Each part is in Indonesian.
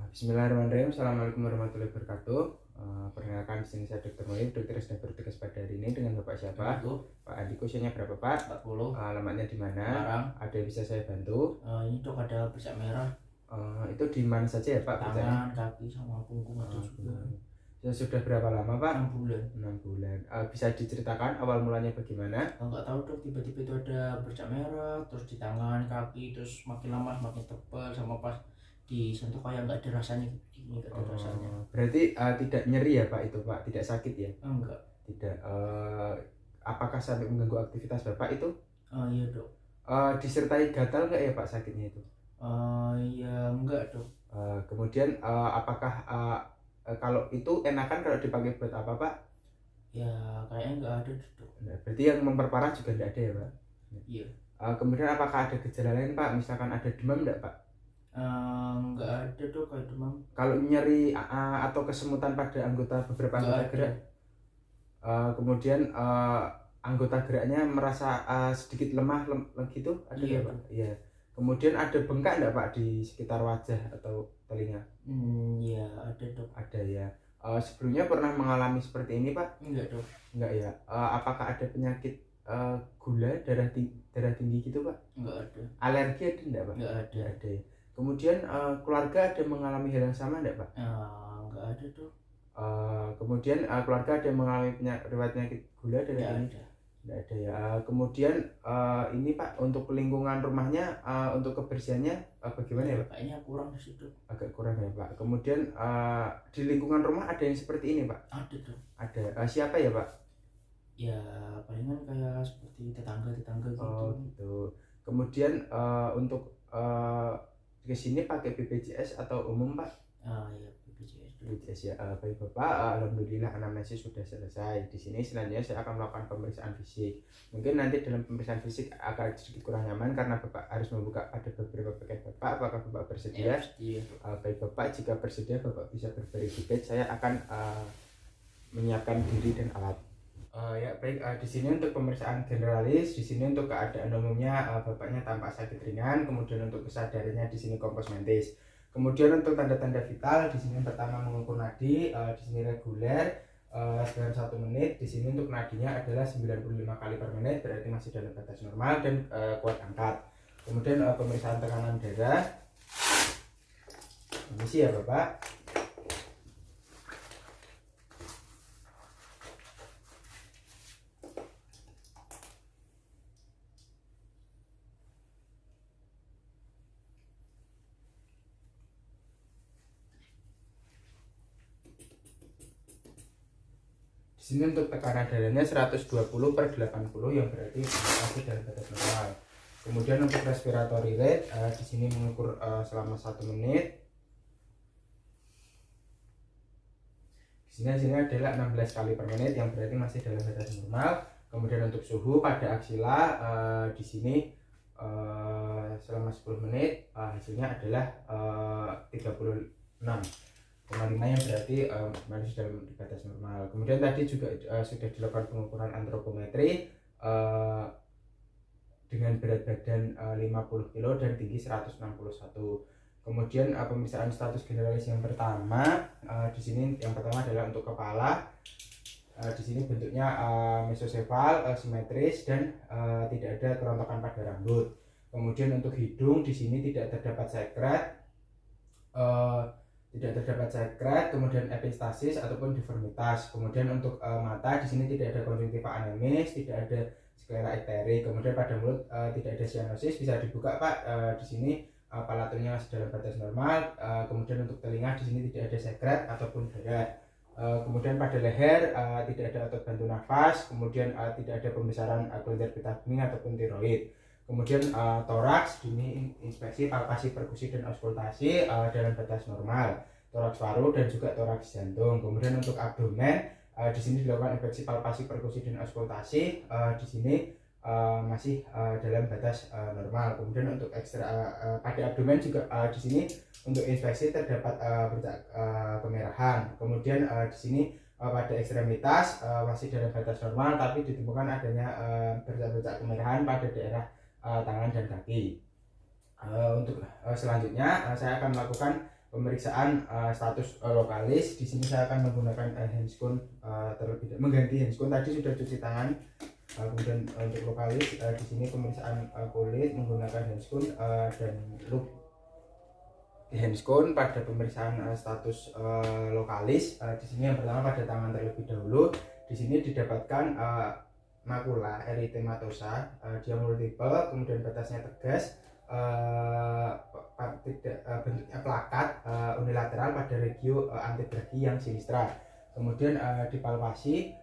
Bismillahirrahmanirrahim. Assalamualaikum warahmatullahi wabarakatuh. Perkenalkan, di sini saya Dr. Muhib, dokter sedang bertugas pada hari ini dengan Bapak siapa? Pak Andiko. Usianya berapa Pak? 40. Alamatnya di mana? Semarang. Ada yang bisa saya bantu? Ini dok, ada bercak merah. Itu di mana saja ya Pak? Tangan, kaki, sama punggung ada juga. Sudah berapa lama Pak? 6 bulan. 6 bulan. Bisa diceritakan awal mulanya bagaimana? Nggak tahu dok, tiba-tiba itu ada bercak merah, terus di tangan, kaki, terus makin lama makin tebal, sama pas disentuh kayak nggak ada rasanya gini, nggak ada rasanya. Berarti tidak nyeri ya Pak itu Pak? Tidak sakit ya? Enggak. Tidak. Apakah sampai mengganggu aktivitas Bapak itu? Iya dok. Disertai gatal nggak ya Pak sakitnya itu? Iya enggak dok. Kemudian apakah kalau itu enakan kalau dipakai buat apa Pak? Ya kayaknya nggak ada dok. Nah, berarti yang memperparah juga tidak ada ya Pak? Iya. Kemudian apakah ada gejala lain Pak? Misalkan ada demam enggak Pak? Nggak ada dok, kayak demam. Kalau nyeri atau kesemutan pada beberapa anggota gerak? Kemudian anggota geraknya merasa sedikit lemah gitu? Ada Iya Pak? Iya. Kemudian ada bengkak enggak Pak di sekitar wajah atau telinga? Iya ada dok. Ada ya. Sebelumnya pernah mengalami seperti ini Pak? Enggak dok. Enggak ya. Apakah ada penyakit gula, darah tinggi gitu Pak? Enggak ada. Alergi ada enggak Pak? Enggak ada. Enggak ada ya. Kemudian keluarga ada mengalami hal yang sama enggak Pak? Enggak ada dok. Kemudian keluarga ada mengalami riwayat penyakit gula, darah tinggi? Enggak ada ya. Kemudian ini Pak, untuk lingkungan rumahnya, untuk kebersihannya bagaimana ya Pak? Kayaknya kurang di situ. Agak kurang ya Pak. Kemudian di lingkungan rumah ada yang seperti ini Pak? Ada dok. Ada. Siapa ya Pak? Ya palingan kayak seperti tetangga gitu. Oh gitu. Kemudian untuk ke sini pakai BPJS atau umum Pak? Ya BPJS. BPJS ya. Baik Bapak, alhamdulillah anamnesis sudah selesai. Di sini selanjutnya saya akan melakukan pemeriksaan fisik. Mungkin nanti dalam pemeriksaan fisik agak sedikit kurang nyaman karena Bapak harus membuka pada beberapa pakaian Bapak. Apakah Bapak bersedia? Iya. Baik Bapak, jika bersedia Bapak bisa berbaring di bed. Saya akan menyiapkan diri dan alat. Ya baik, di sini untuk pemeriksaan generalis, di sini untuk keadaan umumnya bapaknya tampak sakit ringan, kemudian untuk kesadarannya di sini kompos mentis. Kemudian untuk tanda-tanda vital, di sini pertama mengukur nadi, di sini reguler dalam 1 menit. Di sini untuk nadinya adalah 95 kali per menit, berarti masih dalam batas normal dan kuat angkat. Kemudian pemeriksaan tekanan darah. Permisi ya Bapak. Di sini untuk tekanan darahnya 120/80 yang berarti masih dalam batas normal. Kemudian untuk respiratory rate di sini mengukur selama 1 menit. Di sini adalah 16 kali per menit yang berarti masih dalam batas normal. Kemudian untuk suhu pada aksila di sini selama 10 menit hasilnya adalah 36,5 yang berarti masih dalam batas normal. Kemudian tadi juga sudah dilakukan pengukuran antropometri dengan berat badan 50 kg dan tinggi 161. Kemudian pemeriksaan status generalis yang pertama di sini yang pertama adalah untuk kepala. Di sini bentuknya mesosefal, simetris dan tidak ada kerontokan pada rambut. Kemudian untuk hidung di sini tidak terdapat sekret, kemudian epistasis ataupun deformitas. Kemudian untuk mata di sini tidak ada konjungtiva anemis, tidak ada sklera ekterik. Kemudian pada mulut tidak ada sianosis, bisa dibuka Pak. Di sini palatumnya masih dalam batas normal. Kemudian untuk telinga di sini tidak ada sekret ataupun darah. Kemudian pada leher tidak ada otot bantu nafas. Kemudian tidak ada pembesaran kelenjar getah bening ataupun tiroid. Kemudian toraks, ini inspeksi, palpasi, perkusi dan auskultasi dalam batas normal. Toraks paru dan juga toraks jantung. Kemudian untuk abdomen di sini dilakukan inspeksi, palpasi, perkusi dan auskultasi. Di sini masih dalam batas normal. Kemudian untuk pada abdomen juga di sini untuk inspeksi terdapat bercak kemerahan. Kemudian di sini pada ekstremitas masih dalam batas normal, tapi ditemukan adanya bercak-bercak kemerahan pada daerah tangan dan kaki. Untuk selanjutnya saya akan melakukan pemeriksaan status lokalis. Di sini saya akan menggunakan handscoon terlebih dahulu, mengganti handscoon tadi sudah cuci tangan. Kemudian untuk lokalis di sini pemeriksaan kulit menggunakan handscoon dan loop handscoon pada pemeriksaan status lokalis. Di sini yang pertama pada tangan terlebih dahulu. Di sini didapatkan makula eritematosa, dia multiple, kemudian batasnya tegas, bentuknya plakat unilateral pada regio antebrachi yang sinistra. Kemudian dipalpasi,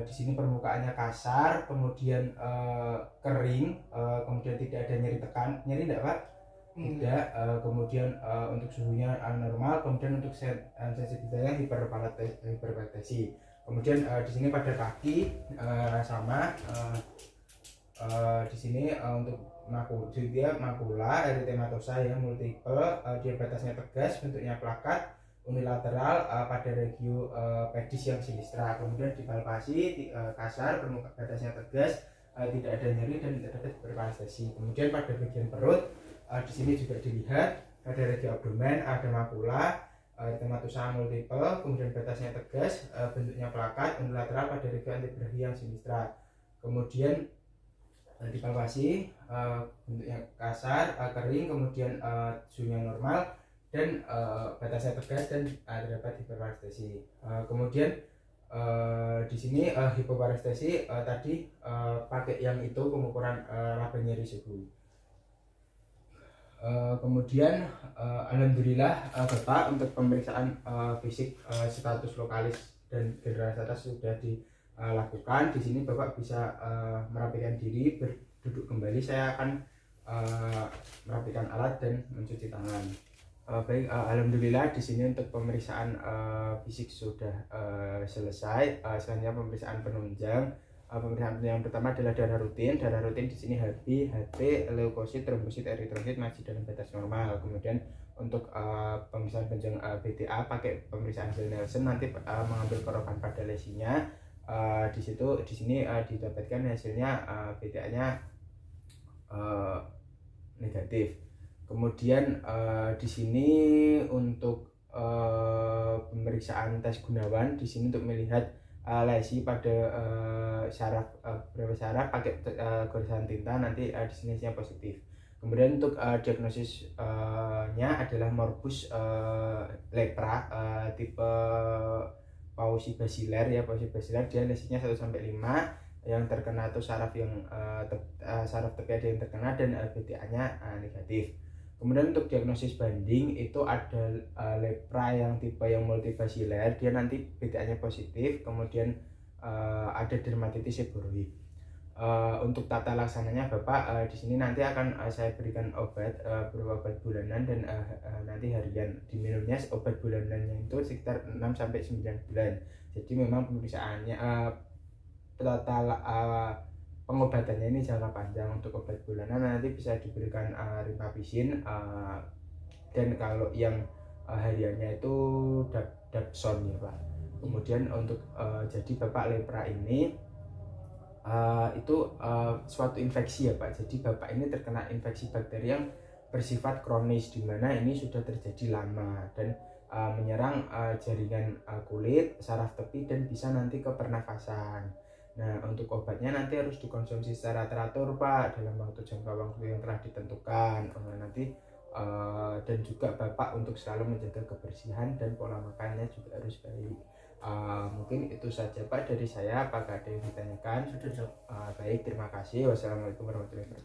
di sini permukaannya kasar, kemudian kering, kemudian tidak ada nyeri tekan, nyeri tidak Pak? Tidak. Kemudian untuk suhunya normal, kemudian untuk sensitivitasnya hiperpalpasi. Kemudian di sini pada kaki sama, di sini untuk makula eritematosa ya multiple, dia batasnya tegas, bentuknya plakat unilateral pada regio pedis yang sinistra. Kemudian dipalpasi kasar, batasnya tegas, tidak ada nyeri dan tidak dapat berpalpasi. Kemudian pada bagian perut di sini juga dilihat pada regio abdomen ada makula eritematosa multiple, kemudian batasnya tegas, bentuknya plakat unilateral pada regio antebrachi yang sinistra. Kemudian dipalpasi, bentuknya kasar, kering, kemudian suhunya normal dan batasnya tegas dan terdapat hiperparestesi. Kemudian di sini hipoparestesi tadi pakai yang itu pengukuran laba nyeri suhu. Kemudian alhamdulillah Bapak untuk pemeriksaan fisik status lokalis dan generalitas sudah dilakukan. Di sini Bapak bisa merapikan diri, berduduk kembali. Saya akan merapikan alat dan mencuci tangan. Baik, alhamdulillah di sini untuk pemeriksaan fisik sudah selesai. Selanjutnya pemeriksaan penunjang. Pemeriksaan yang pertama adalah darah rutin. Darah rutin di sini HB, HT, leukosit, trombosit, eritrosit masih dalam batas normal. Kemudian untuk pemeriksaan penunjang BTA pakai pemeriksaan hasil Nelson, nanti mengambil korokan pada lesinya. Di sini didapatkan hasilnya BTA-nya negatif. Kemudian di sini untuk pemeriksaan tes Gunawan di sini untuk melihat lesi pada syaraf, beberapa syaraf pakai goresan tinta, nanti di sini hasilnya positif. Kemudian untuk diagnosisnya adalah morbus lepra tipe Pauci basilar ya. Pauci basilar dia lesinya 1 sampai 5, yang terkena itu saraf yang saraf tepi ada yang terkena dan BTA-nya negatif. Kemudian untuk diagnosis banding itu ada lepra yang tipe yang multibasilar, dia nanti BTA-nya positif. Kemudian ada dermatitis seboroid. Untuk tata laksananya Bapak di sini nanti akan saya berikan obat berupa obat bulanan dan nanti harian. Diminumnya obat bulanannya itu sekitar 6 sampai 9 bulan. Jadi memang pemeriksaannya pengobatannya ini jangka panjang. Untuk obat bulanan nanti bisa diberikan rifampicin, dan kalau yang hariannya itu dapson ya Pak. Kemudian untuk jadi Bapak lepra ini itu suatu infeksi ya Pak. Jadi Bapak ini terkena infeksi bakteri yang bersifat kronis, di mana ini sudah terjadi lama dan menyerang jaringan kulit, saraf tepi, dan bisa nanti ke pernafasan. Nah, untuk obatnya nanti harus dikonsumsi secara teratur Pak, dalam jangka waktu yang telah ditentukan. Nanti dan juga Bapak untuk selalu menjaga kebersihan dan pola makannya juga harus baik. Mungkin itu saja Pak dari saya. Apakah ada yang ditanyakan? Sudah. Baik, terima kasih. Wassalamualaikum warahmatullahi wabarakatuh.